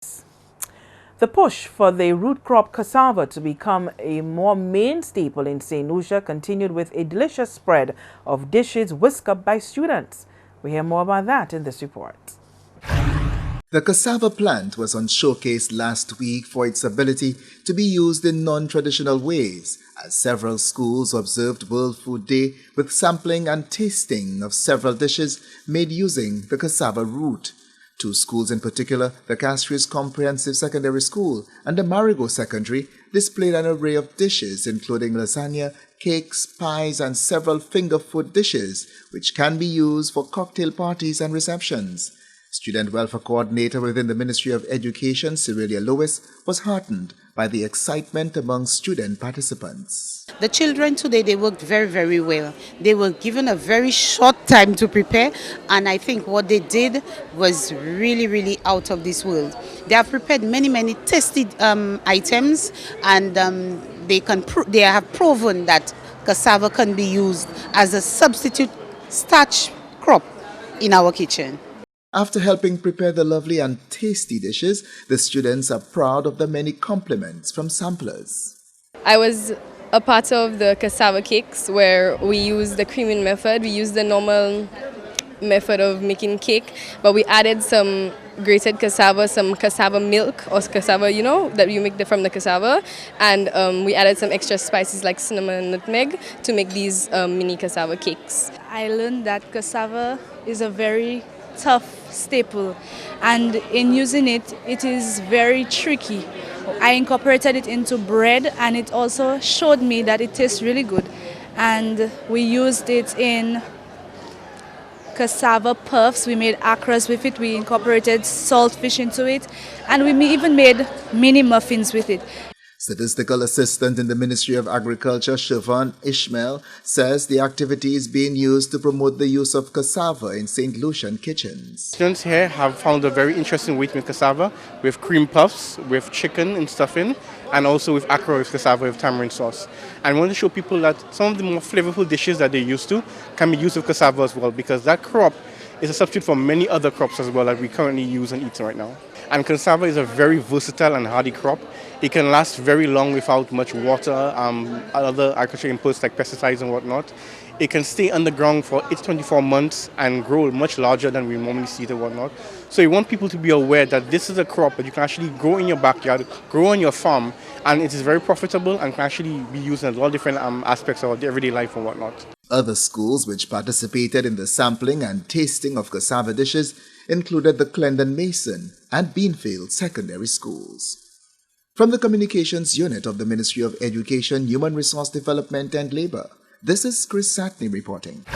The push for the root crop cassava to become a more main staple in St. Lucia continued with a delicious spread of dishes whisked up by students. We hear more about that in this report. The cassava plant was on showcase last week for its ability to be used in non-traditional ways, as several schools observed World Food Day with sampling and tasting of several dishes made using the cassava root. Two schools in particular, the Castries Comprehensive Secondary School and the Marigo Secondary, displayed an array of dishes including lasagna, cakes, pies and several finger food dishes which can be used for cocktail parties and receptions. Student Welfare Coordinator within the Ministry of Education, Cyrilia Lewis, was heartened by the excitement among student participants. The children today, they worked very, very well. They were given a very short time to prepare, and I think what they did was really, really out of this world. They have prepared many, many tasty items, and they have proven that cassava can be used as a substitute starch crop in our kitchen. After helping prepare the lovely and tasty dishes, the students are proud of the many compliments from samplers. I was a part of the cassava cakes where we use the creaming method. We use the normal method of making cake, but we added some grated cassava, some cassava milk or cassava, that you make from the cassava, and we added some extra spices like cinnamon and nutmeg to make these mini cassava cakes. I learned that cassava is a very tough staple, and in using it, it is very tricky. I incorporated it into bread, and it also showed me that it tastes really good. And we used it in cassava puffs. We made akras with it. We incorporated saltfish into it, and we even made mini muffins with it. Statistical Assistant in the Ministry of Agriculture, Siobhan Ishmael, says the activity is being used to promote the use of cassava in St. Lucian kitchens. Students here have found a very interesting way to make cassava with cream puffs, with chicken and stuffing, and also with akra with cassava with tamarind sauce. And we want to show people that some of the more flavorful dishes that they're used to can be used with cassava as well, because that crop is a substitute for many other crops as well that we currently use and eat right now. And cassava is a very versatile and hardy crop. It can last very long without much water, other agricultural inputs like pesticides and whatnot. It can stay underground for 8 to 24 months and grow much larger than we normally see it and whatnot. So we want people to be aware that this is a crop that you can actually grow in your backyard, grow on your farm, and it is very profitable and can actually be used in a lot of different aspects of everyday life and whatnot. Other schools which participated in the sampling and tasting of cassava dishes included the Clendon Mason and Beanfield Secondary Schools. From the Communications Unit of the Ministry of Education, Human Resource Development and Labour, this is Chris Satney reporting.